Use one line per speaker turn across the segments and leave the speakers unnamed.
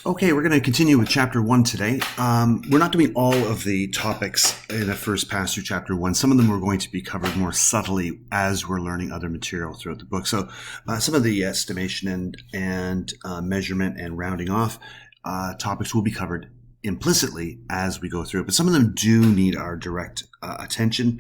Okay, we're going to continue with Chapter 1 today. We're not doing all of the topics in a first pass through Chapter 1. Some of them are going to be covered more subtly as we're learning other material throughout the book. So some of the estimation and measurement and rounding off topics will be covered implicitly as we go through, but some of them do need our direct attention.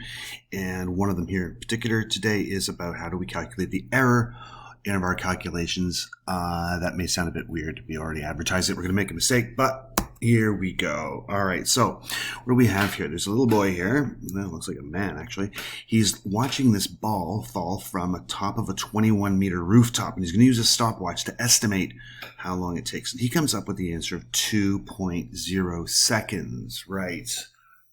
And one of them here in particular today is about how do we calculate the error in our calculations. That may sound a bit weird. We already advertised it. We're going to make a mistake, but here we go. All right. So what do we have here? There's a little boy here. Well, looks like a man, actually. He's watching this ball fall from the top of a 21-meter rooftop, and he's going to use a stopwatch to estimate how long it takes. And he comes up with the answer of 2.0 seconds. Right.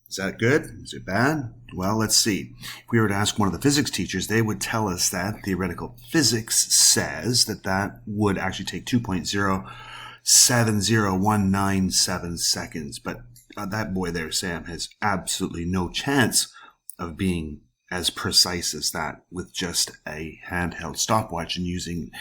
Is that good? Is it bad? Well, let's see. If we were to ask one of the physics teachers, they would tell us that theoretical physics says that would actually take 2.070197 seconds. But that boy there, Sam, has absolutely no chance of being as precise as that with just a handheld stopwatch and using,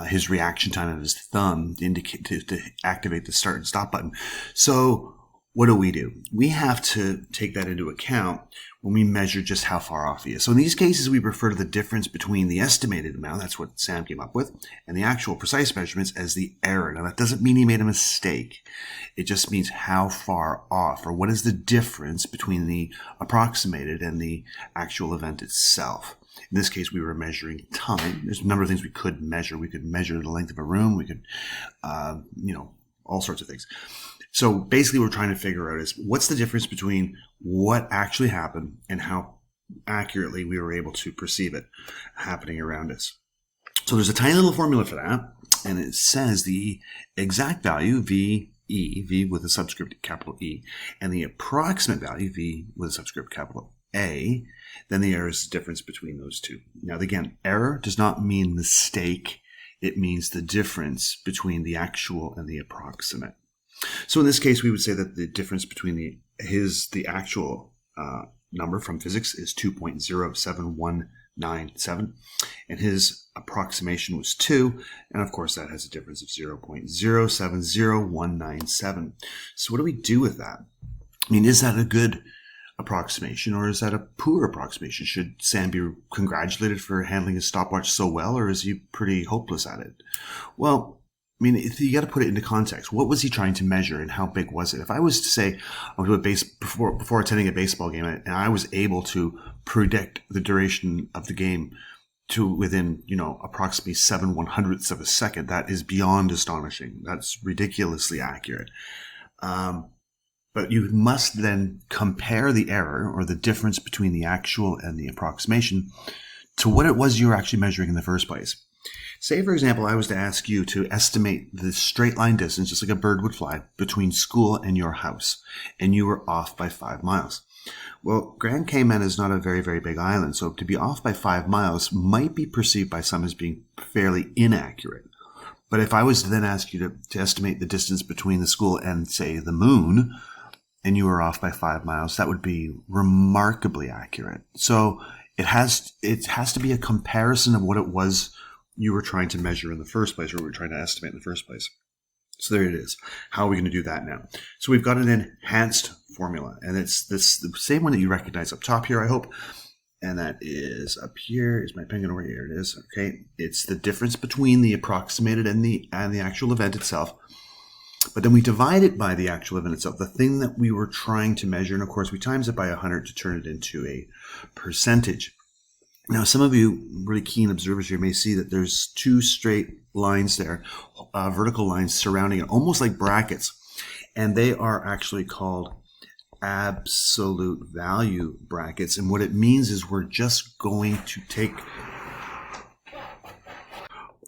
his reaction time of his thumb to indicate to activate the start and stop button. So what do? We have to take that into account when we measure just how far off he is. So in these cases, we refer to the difference between the estimated amount, that's what Sam came up with, and the actual precise measurements as the error. Now, that doesn't mean he made a mistake. It just means how far off, or what is the difference between the approximated and the actual event itself. In this case, we were measuring time. There's a number of things we could measure. We could measure the length of a room. We could, all sorts of things. So basically what we're trying to figure out is what's the difference between what actually happened and how accurately we were able to perceive it happening around us. So there's a tiny little formula for that, and it says the exact value, V with a subscript capital E, and the approximate value, V with a subscript capital A, then the error is the difference between those two. Now again, error does not mean mistake. It means the difference between the actual and the approximate. So in this case, we would say that the difference between the actual number from physics is 2.07197, and his approximation was 2, and of course that has a difference of 0.070197. So what do we do with that? I mean, is that a good approximation, or is that a poor approximation? Should Sam be congratulated for handling his stopwatch so well, or is he pretty hopeless at it? Well, I mean, you got to put it into context. What was he trying to measure, and how big was it? If I was to say, before attending a baseball game, and I was able to predict the duration of the game to within, approximately 7/100ths of a second, that is beyond astonishing. That's ridiculously accurate. But you must then compare the error, or the difference between the actual and the approximation, to what it was you were actually measuring in the first place. Say, for example, I was to ask you to estimate the straight line distance, just like a bird would fly, between school and your house, and you were off by 5 miles. Well, Grand Cayman is not a very, very big island, so to be off by 5 miles might be perceived by some as being fairly inaccurate. But if I was to then ask you to estimate the distance between the school and, say, the moon, and you were off by 5 miles, that would be remarkably accurate. So it has to be a comparison of what it was you were trying to measure in the first place, or we were trying to estimate in the first place. So there it is. How are we going to do that now? So we've got an enhanced formula, and it's the same one that you recognize up top here, I hope. And that is up here. Is my pen going over here? It is. Okay. It's the difference between the approximated and the actual event itself. But then we divide it by the actual event itself, the thing that we were trying to measure. And of course, we times it by 100 to turn it into a percentage. Now, some of you really keen observers here may see that there's two straight lines there, vertical lines surrounding it, almost like brackets. And they are actually called absolute value brackets. And what it means is we're just going to take...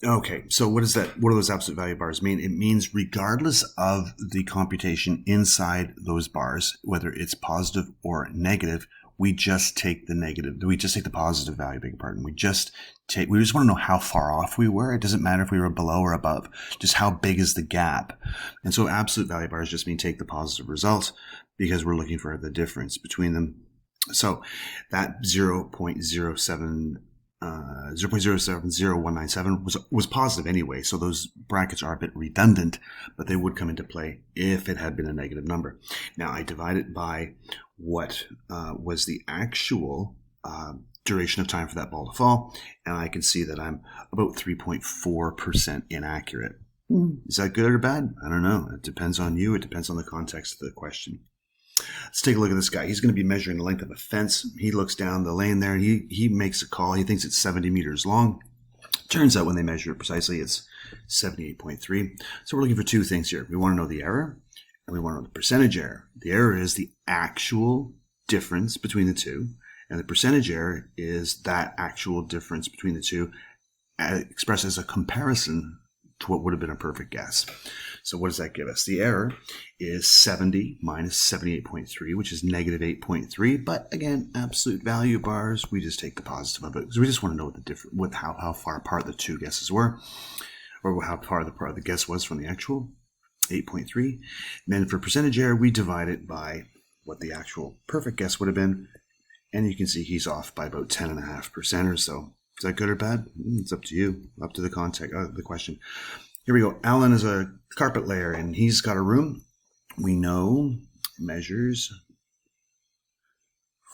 Okay, so what is that? What do those absolute value bars mean? It means regardless of the computation inside those bars, whether it's positive or negative, we just take the negative. We just take the positive value, beg your pardon. We just want to know how far off we were. It doesn't matter if we were below or above, just how big is the gap. And so absolute value bars just mean take the positive results because we're looking for the difference between them. So that 0.07 0.070197 was positive anyway, so those brackets are a bit redundant, but they would come into play if it had been a negative number. Now I divide it by what was the actual duration of time for that ball to fall, and I can see that I'm about 3.4% inaccurate. Is that good or bad? I don't know. It depends on you. It depends on the context of the question. Let's take a look at this guy. He's going to be measuring the length of a fence. He looks down the lane there. He makes a call. He thinks it's 70 meters long. Turns out when they measure it precisely, it's 78.3. So we're looking for two things here. We want to know the error, and we want to know the percentage error. The error is the actual difference between the two, and the percentage error is that actual difference between the two expressed as a comparison to what would have been a perfect guess. So what does that give us? The error is 70 minus 78.3, which is negative 8.3. But again, absolute value bars, we just take the positive of it because we just want to know what how far apart the two guesses were, or how far the guess was from the actual 8.3. And then for percentage error, we divide it by what the actual perfect guess would have been, and you can see he's off by about 10.5% or so. Is that good or bad? It's up to you, up to the context, the question. Here we go. Alan is a carpet layer, and he's got a room. We know measures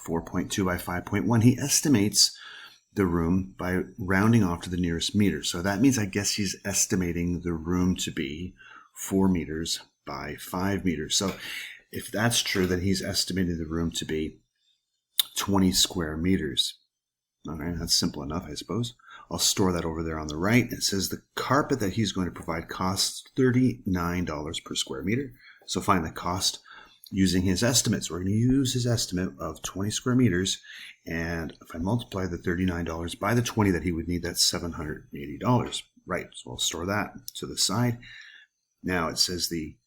4.2 by 5.1. He estimates the room by rounding off to the nearest meter. So that means I guess he's estimating the room to be 4 meters by 5 meters. So if that's true, then he's estimating the room to be 20 square meters. Okay, that's simple enough, I suppose. I'll store that over there on the right. It says the carpet that he's going to provide costs $39 per square meter. So find the cost using his estimates. We're going to use his estimate of 20 square meters. And if I multiply the $39 by the 20 that he would need, that's $780. Right, so I'll store that to the side. Now it says the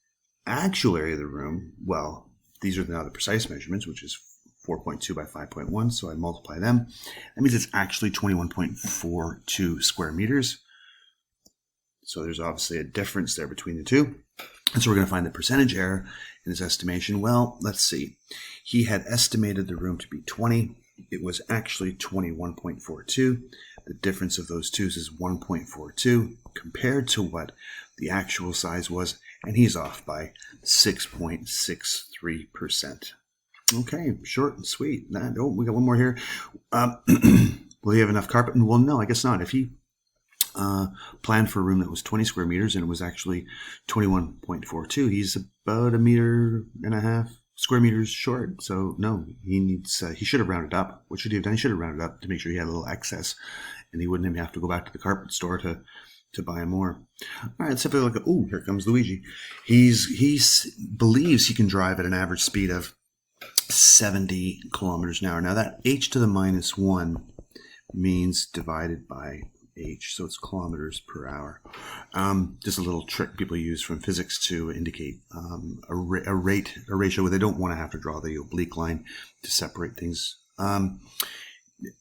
actual area of the room, well, these are now the precise measurements, which is 4.2 by 5.1, so I multiply them. That means it's actually 21.42 square meters. So there's obviously a difference there between the two. And so we're going to find the percentage error in his estimation. Well, let's see. He had estimated the room to be 20. It was actually 21.42. The difference of those twos is 1.42 compared to what the actual size was, and he's off by 6.63%. Okay, short and sweet. Oh, we got one more here. Will he have enough carpet? Well, no, I guess not. If he planned for a room that was 20 square meters and it was actually 21.42, he's about 1.5 meters square meters short. So no, he needs. He should have rounded up. What should he have done? He should have rounded up to make sure he had a little excess, and he wouldn't even have to go back to the carpet store to buy more. All right, let's have a look. Oh, here comes Luigi. He believes he can drive at an average speed of 70 kilometers an hour. Now that h to the minus 1 means divided by h, so it's kilometers per hour. Just a little trick people use from physics to indicate a ratio where they don't want to have to draw the oblique line to separate things. And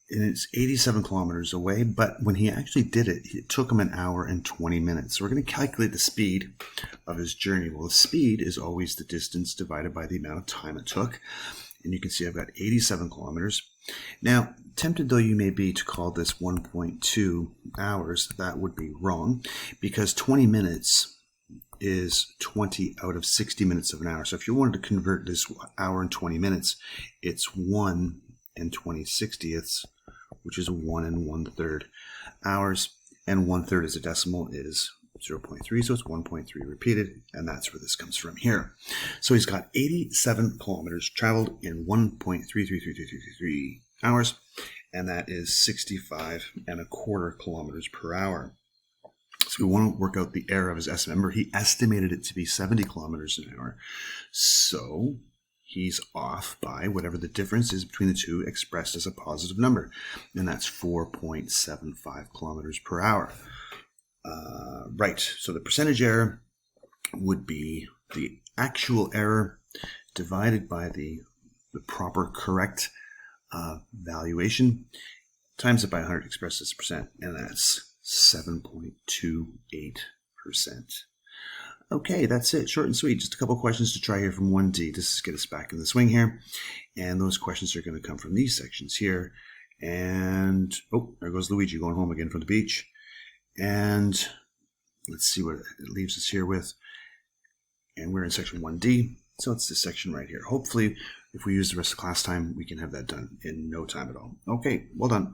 it's 87 kilometers away, but when he actually did it, it took him 1 hour and 20 minutes. So we're going to calculate the speed of his journey. Well, the speed is always the distance divided by the amount of time it took. And you can see I've got 87 kilometers. Now, tempted though you may be to call this 1.2 hours, that would be wrong, because 20 minutes is 20 out of 60 minutes of an hour. So if you wanted to convert this hour and 20 minutes, it's 1 and 20/60ths, which is 1 1/3 hours, and 1/3 as a decimal is 0.3, so it's 1.3 repeated, and that's where this comes from here. So he's got 87 kilometers traveled in 1.333333 hours, and that is 65.25 kilometers per hour. So we want to work out the error of his estimate. Remember, he estimated it to be 70 kilometers an hour, so he's off by whatever the difference is between the two expressed as a positive number, and that's 4.75 kilometers per hour. Right, so the percentage error would be the actual error divided by the proper correct valuation times it by 100 expressed as a percent, and that's 7.28%. Okay, that's it. Short and sweet. Just a couple questions to try here from 1D. Just to get us back in the swing here. And those questions are going to come from these sections here. And, oh, there goes Luigi going home again from the beach. And let's see what it leaves us here with. And we're in section 1D. So it's this section right here. Hopefully, if we use the rest of class time, we can have that done in no time at all. Okay, well done.